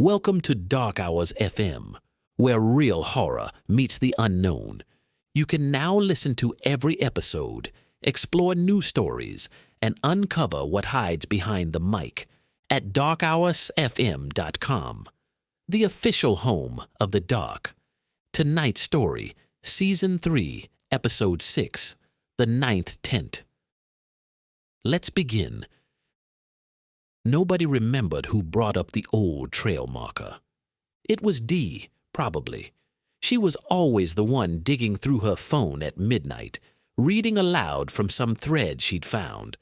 Welcome to Dark Hours FM, where real horror meets the unknown. You can now listen to every episode, explore new stories, and uncover what hides behind the mic at DarkHours-FM.com, the official home of the dark. Tonight's story, Season 3, Episode 6, The Ninth Tent. Let's begin. Nobody remembered who brought up the old trail marker. It was Dee, probably. She was always the one digging through her phone at midnight, reading aloud from some thread she'd found.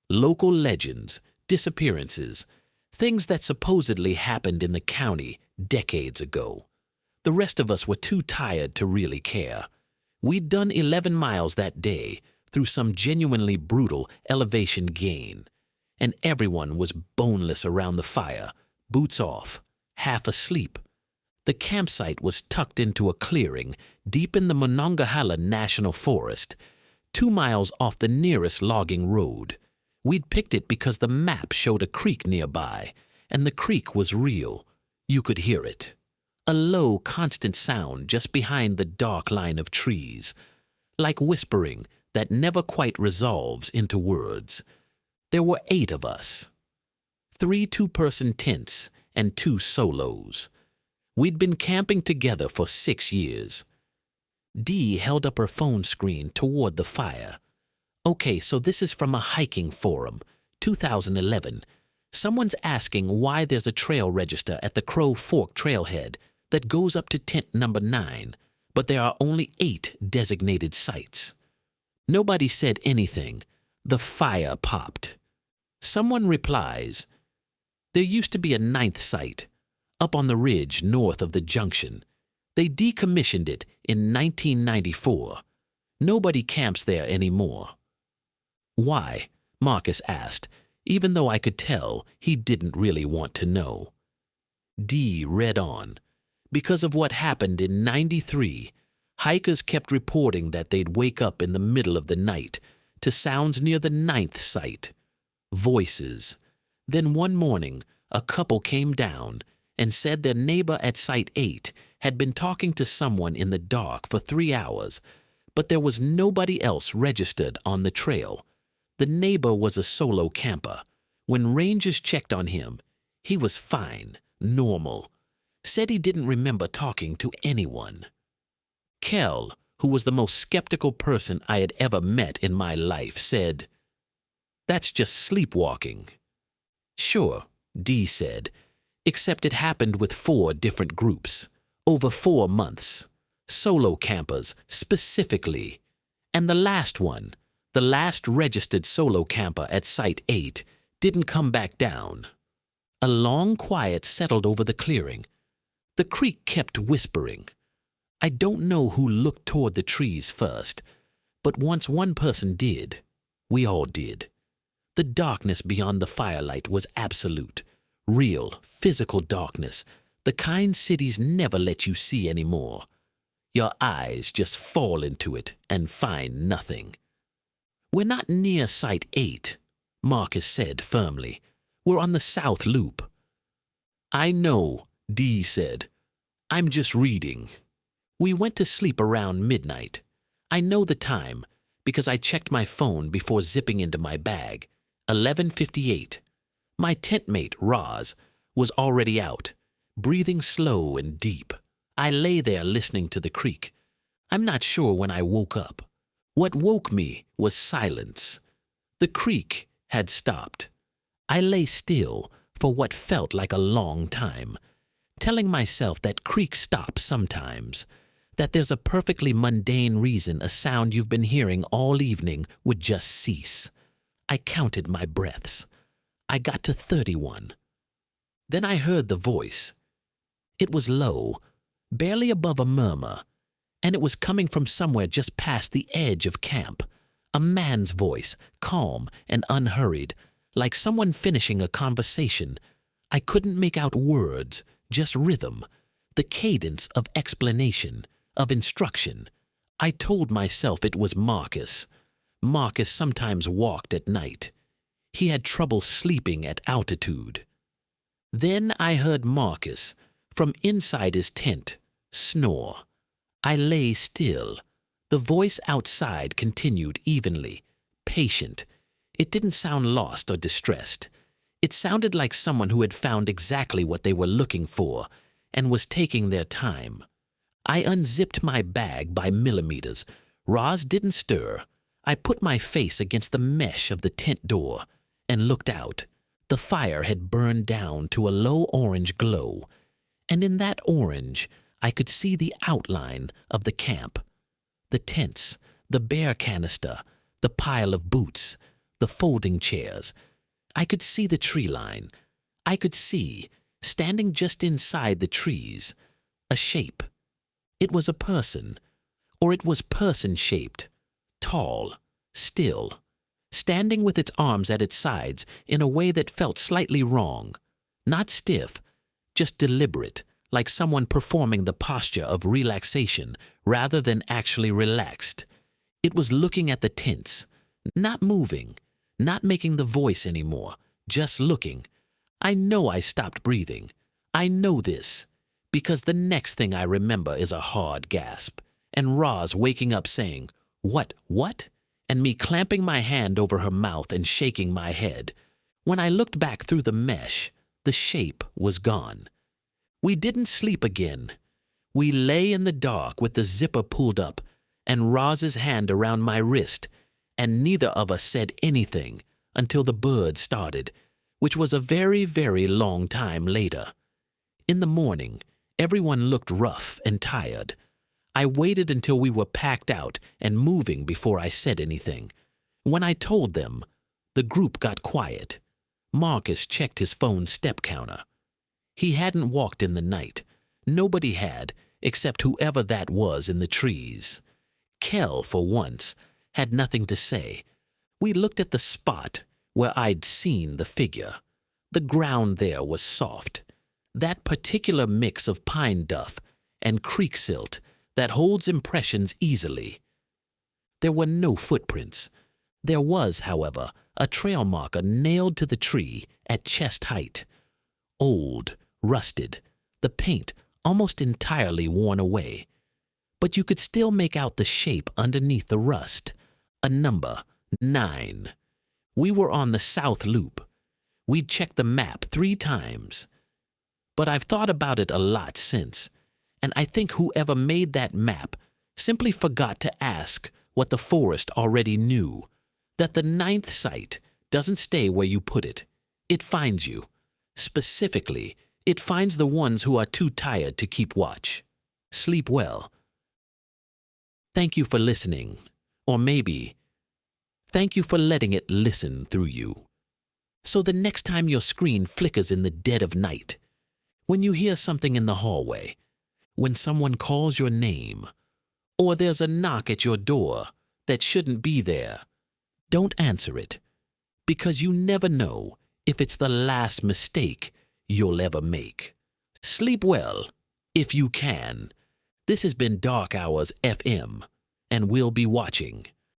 Local legends, disappearances, things that supposedly happened in the county decades ago. The rest of us were too tired to really care. We'd done 11 miles that day through some genuinely brutal elevation gain, and everyone was boneless around the fire, boots off, half asleep. The campsite was tucked into a clearing deep in the Monongahela National Forest, 2 miles off the nearest logging road. We'd picked it because the map showed a creek nearby, and the creek was real. You could hear it. A low, constant sound just behind the dark line of trees, like whispering that never quite resolves into words. There were 8 of us. 3 two-person tents and 2 solos. We'd been camping together for 6 years. Dee held up her phone screen toward the fire. Okay, so this is from a hiking forum, 2011. Someone's asking why there's a trail register at the Crow Fork trailhead that goes up to tent number 9, but there are only 8 designated sites. Nobody said anything. The fire popped. Someone replies, there used to be a 9th site, up on the ridge north of the junction. They decommissioned it in 1994. Nobody camps there anymore. Why? Marcus asked, even though I could tell he didn't really want to know. Dee read on. Because of what happened in '93, hikers kept reporting that they'd wake up in the middle of the night to sounds near the 9th site. Voices. Then one morning, a couple came down and said their neighbor at Site 8 had been talking to someone in the dark for 3 hours, but there was nobody else registered on the trail. The neighbor was a solo camper. When rangers checked on him, he was fine, normal. Said he didn't remember talking to anyone. Kel, who was the most skeptical person I had ever met in my life, said, that's just sleepwalking. Sure, Dee said, except it happened with 4 different groups, over 4 months, solo campers specifically. And the last one, the last registered solo camper at Site 8, didn't come back down. A long quiet settled over the clearing. The creek kept whispering. I don't know who looked toward the trees first, but once one person did, we all did. The darkness beyond the firelight was absolute, real, physical darkness, the kind cities never let you see anymore. Your eyes just fall into it and find nothing. We're not near Site 8, Marcus said firmly. We're on the South Loop. I know, Dee said. I'm just reading. We went to sleep around midnight. I know the time because I checked my phone before zipping into my bag. 11:58. My tent mate, Roz, was already out, breathing slow and deep. I lay there listening to the creek. I'm not sure when I woke up. What woke me was silence. The creek had stopped. I lay still for what felt like a long time, telling myself that creeks stop sometimes, that there's a perfectly mundane reason a sound you've been hearing all evening would just cease. I counted my breaths. I got to 31. Then I heard the voice. It was low, barely above a murmur, and it was coming from somewhere just past the edge of camp. A man's voice, calm and unhurried, like someone finishing a conversation. I couldn't make out words, just rhythm, the cadence of explanation, of instruction. I told myself it was Marcus. Marcus sometimes walked at night. He had trouble sleeping at altitude. Then I heard Marcus, from inside his tent, snore. I lay still. The voice outside continued evenly, patient. It didn't sound lost or distressed. It sounded like someone who had found exactly what they were looking for and was taking their time. I unzipped my bag by millimeters. Roz didn't stir. I put my face against the mesh of the tent door and looked out. The fire had burned down to a low orange glow, and in that orange I could see the outline of the camp. The tents, the bear canister, the pile of boots, the folding chairs. I could see the tree line. I could see, standing just inside the trees, a shape. It was a person, or it was person-shaped, tall, still, standing with its arms at its sides in a way that felt slightly wrong, not stiff, just deliberate, like someone performing the posture of relaxation rather than actually relaxed. It was looking at the tents, not moving, not making the voice anymore, just looking. I know I stopped breathing. I know this, because the next thing I remember is a hard gasp, and Roz waking up saying, What? And me clamping my hand over her mouth and shaking my head. When I looked back through the mesh, the shape was gone. We didn't sleep again. We lay in the dark with the zipper pulled up and Roz's hand around my wrist, and neither of us said anything until the birds started, which was a very, very long time later. In the morning, everyone looked rough and tired. I waited until we were packed out and moving before I said anything. When I told them, the group got quiet. Marcus checked his phone's step counter. He hadn't walked in the night. Nobody had, except whoever that was in the trees. Kel, for once, had nothing to say. We looked at the spot where I'd seen the figure. The ground there was soft. That particular mix of pine duff and creek silt that holds impressions easily. There were no footprints. There was, however, a trail marker nailed to the tree at chest height. Old, rusted, the paint almost entirely worn away. But you could still make out the shape underneath the rust. A number, 9. We were on the south loop. We'd checked the map 3 times. But I've thought about it a lot since, and I think whoever made that map simply forgot to ask what the forest already knew, that the 9th site doesn't stay where you put it. It finds you. Specifically, it finds the ones who are too tired to keep watch. Sleep well. Thank you for listening. Or maybe, thank you for letting it listen through you. So the next time your screen flickers in the dead of night, when you hear something in the hallway, when someone calls your name, or there's a knock at your door that shouldn't be there, don't answer it, because you never know if it's the last mistake you'll ever make. Sleep well, if you can. This has been Dark Hours FM, and we'll be watching.